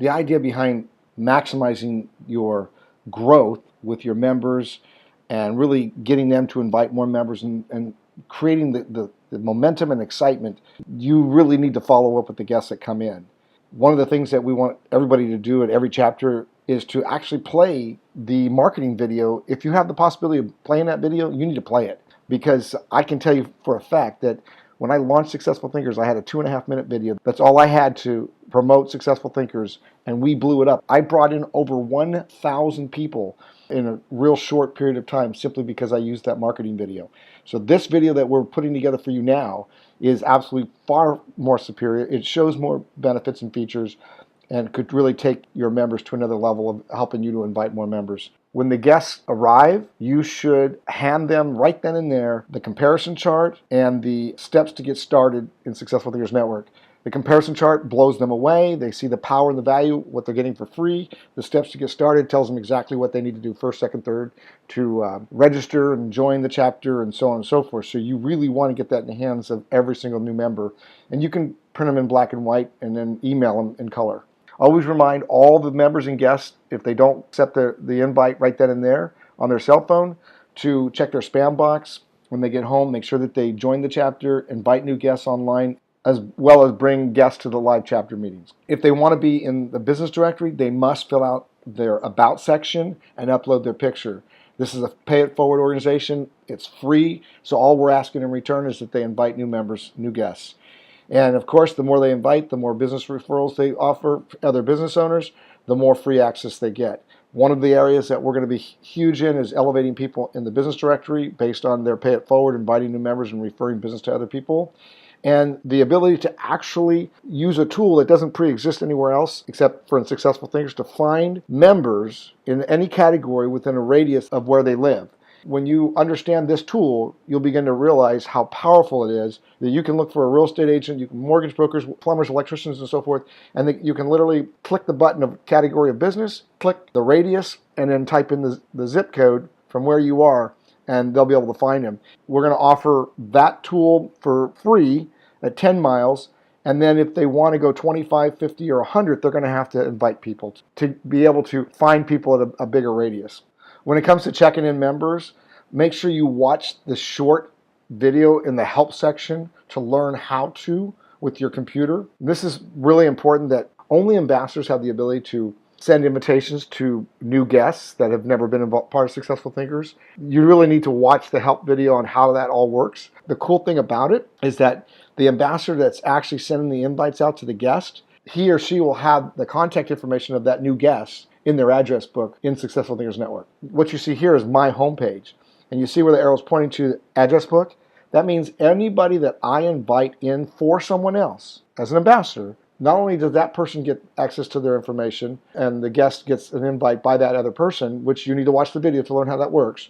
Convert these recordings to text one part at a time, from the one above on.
The idea behind maximizing your growth with your members and really getting them to invite more members and creating the momentum and excitement, you really need to follow up with the guests that come in. One of the things that we want everybody to do at every chapter is to actually play the marketing video. If you have the possibility of playing that video, you need to play it. Because I can tell you for a fact that when I launched Successful Thinkers, I had a 2.5-minute video. That's all I had to promote Successful Thinkers, and we blew it up. I brought in over 1,000 people in a real short period of time simply because I used that marketing video. So this video that we're putting together for you now is absolutely far more superior. It shows more benefits and features and could really take your members to another level of helping you to invite more members. When the guests arrive, you should hand them right then and there the comparison chart and the steps to get started in Successful Thinkers Network. The comparison chart blows them away. They see the power and the value, what they're getting for free. The steps to get started tells them exactly what they need to do first, second, third to register and join the chapter and so on and so forth. So you really want to get that in the hands of every single new member. And you can print them in black and white and then email them in color. Always remind all the members and guests, if they don't accept the invite right then and there on their cell phone, to check their spam box when they get home. Make sure that they join the chapter, invite new guests online, as well as bring guests to the live chapter meetings. If they want to be in the business directory, they must fill out their About section and upload their picture. This is a pay-it-forward organization. It's free, so all we're asking in return is that they invite new members, new guests. And of course, the more they invite, the more business referrals they offer other business owners, the more free access they get. One of the areas that we're going to be huge in is elevating people in the business directory based on their pay it forward, inviting new members and referring business to other people. And the ability to actually use a tool that doesn't pre-exist anywhere else except for in Successful Thinkers to find members in any category within a radius of where they live. When you understand this tool, you'll begin to realize how powerful it is that you can look for a real estate agent, you can mortgage brokers, plumbers, electricians, and so forth, and that you can literally click the button of category of business, click the radius, and then type in the zip code from where you are, and they'll be able to find them. We're going to offer that tool for free at 10 miles, and then if they want to go 25, 50, or 100, they're going to have to invite people to be able to find people at a bigger radius. When it comes to checking in members, make sure you watch the short video in the help section to learn how to with your computer. This is really important that only ambassadors have the ability to send invitations to new guests that have never been part of Successful Thinkers. You really need to watch the help video on how that all works. The cool thing about it is that the ambassador that's actually sending the invites out to the guest, he or she will have the contact information of that new guest in their address book in Successful Thinkers Network. What you see here is my homepage, and you see where the arrow's pointing to the address book? That means anybody that I invite in for someone else as an ambassador, not only does that person get access to their information and the guest gets an invite by that other person, which you need to watch the video to learn how that works,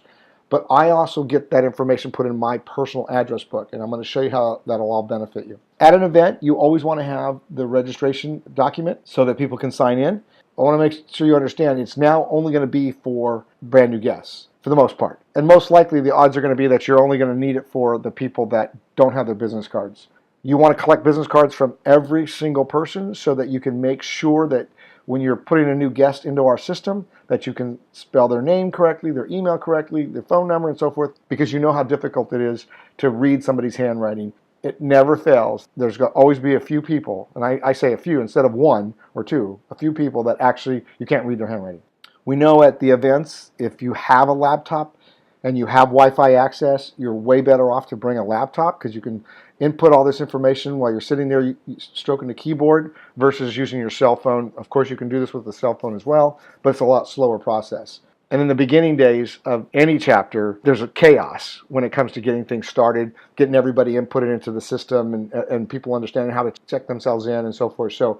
but I also get that information put in my personal address book, and I'm going to show you how that'll all benefit you. At an event, you always want to have the registration document so that people can sign in. I want to make sure you understand it's now only going to be for brand new guests for the most part. And most likely the odds are going to be that you're only going to need it for the people that don't have their business cards. You want to collect business cards from every single person so that you can make sure that when you're putting a new guest into our system that you can spell their name correctly, their email correctly, their phone number, and so forth, because you know how difficult it is to read somebody's handwriting. It never fails. There's going to always be a few people, and I say a few instead of one or two, a few people that actually you can't read their handwriting. We know at the events, if you have a laptop and you have Wi-Fi access, you're way better off to bring a laptop because you can input all this information while you're sitting there stroking the keyboard versus using your cell phone. Of course, you can do this with the cell phone as well, but it's a lot slower process. And in the beginning days of any chapter, there's a chaos when it comes to getting things started, getting everybody inputted into the system and people understanding how to check themselves in and so forth. So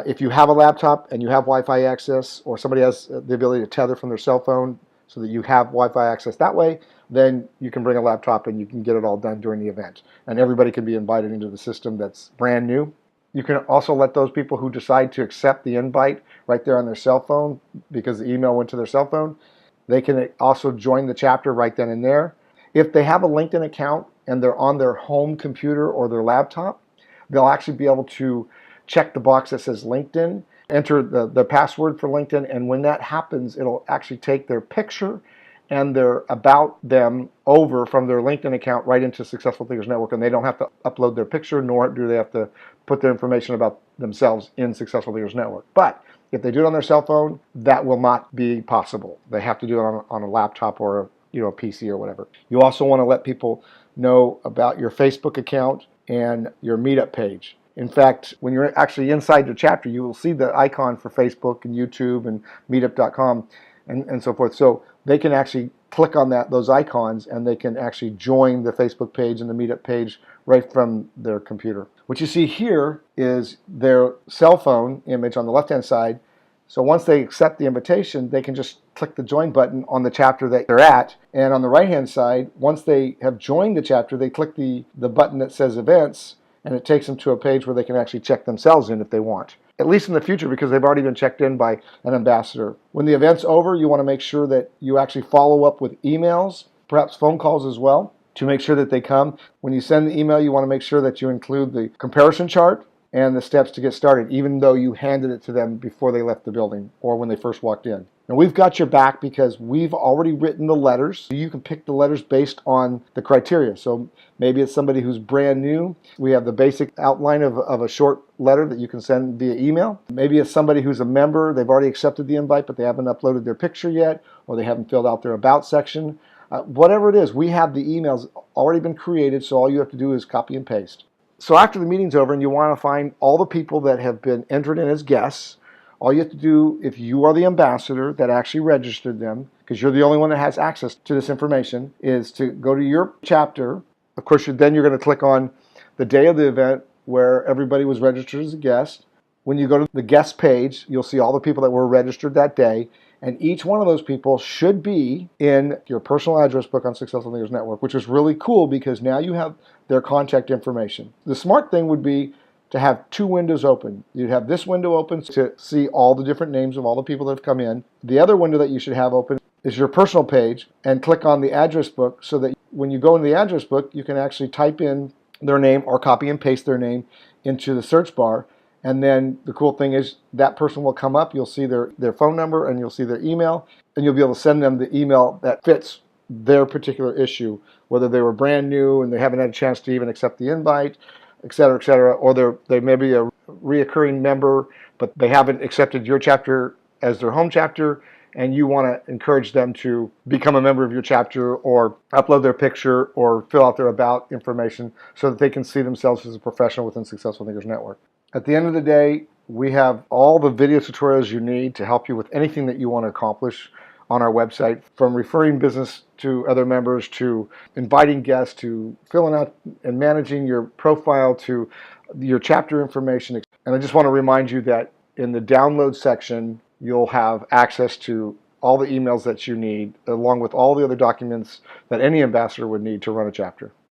if you have a laptop and you have Wi-Fi access, or somebody has the ability to tether from their cell phone so that you have Wi-Fi access that way, then you can bring a laptop and you can get it all done during the event. And everybody can be invited into the system that's brand new. You can also let those people who decide to accept the invite right there on their cell phone because the email went to their cell phone. They can also join the chapter right then and there. If they have a LinkedIn account and they're on their home computer or their laptop, they'll actually be able to check the box that says LinkedIn, enter the password for LinkedIn, and when that happens, it'll actually take their picture and their about them over from their LinkedIn account right into Successful Thinkers Network, and they don't have to upload their picture, nor do they have to put their information about themselves in Successful Thinkers Network. But if they do it on their cell phone, that will not be possible. They have to do it on a laptop or a PC or whatever. You also want to let people know about your Facebook account and your Meetup page. In fact, when you're actually inside your chapter, you will see the icon for Facebook and YouTube and Meetup.com and so forth. So they can actually click on those icons, and they can actually join the Facebook page and the Meetup page right from their computer. What you see here is their cell phone image on the left-hand side. So once they accept the invitation, they can just click the join button on the chapter that they're at. And on the right-hand side, once they have joined the chapter, they click the button that says events, and it takes them to a page where they can actually check themselves in if they want. At least in the future, because they've already been checked in by an ambassador. When the event's over, you want to make sure that you actually follow up with emails, perhaps phone calls as well, to make sure that they come. When you send the email, you want to make sure that you include the comparison chart and the steps to get started, even though you handed it to them before they left the building or when they first walked in. Now, we've got your back because we've already written the letters. You can pick the letters based on the criteria. So maybe it's somebody who's brand new. We have the basic outline of a short letter that you can send via email. Maybe it's somebody who's a member. They've already accepted the invite, but they haven't uploaded their picture yet, or they haven't filled out their about section. Whatever it is, we have the emails already been created, so all you have to do is copy and paste. So after the meeting's over and you want to find all the people that have been entered in as guests, all you have to do, if you are the ambassador that actually registered them, because you're the only one that has access to this information, is to go to your chapter. Of course, then you're going to click on the day of the event where everybody was registered as a guest. When you go to the guest page, you'll see all the people that were registered that day, and each one of those people should be in your personal address book on Successful Thinkers Network, which is really cool because now you have their contact information. The smart thing would be to have two windows open. You'd have this window open to see all the different names of all the people that have come in. The other window that you should have open is your personal page, and click on the address book so that when you go into the address book, you can actually type in their name or copy and paste their name into the search bar. And then the cool thing is that person will come up, you'll see their phone number and you'll see their email, and you'll be able to send them the email that fits their particular issue, whether they were brand new and they haven't had a chance to even accept the invite, et cetera, or they may be a reoccurring member, but they haven't accepted your chapter as their home chapter, and you want to encourage them to become a member of your chapter or upload their picture or fill out their about information so that they can see themselves as a professional within Successful Thinkers Network. At the end of the day, we have all the video tutorials you need to help you with anything that you want to accomplish on our website, from referring business to other members, to inviting guests, to filling out and managing your profile, to your chapter information. And I just want to remind you that in the download section, you'll have access to all the emails that you need, along with all the other documents that any ambassador would need to run a chapter.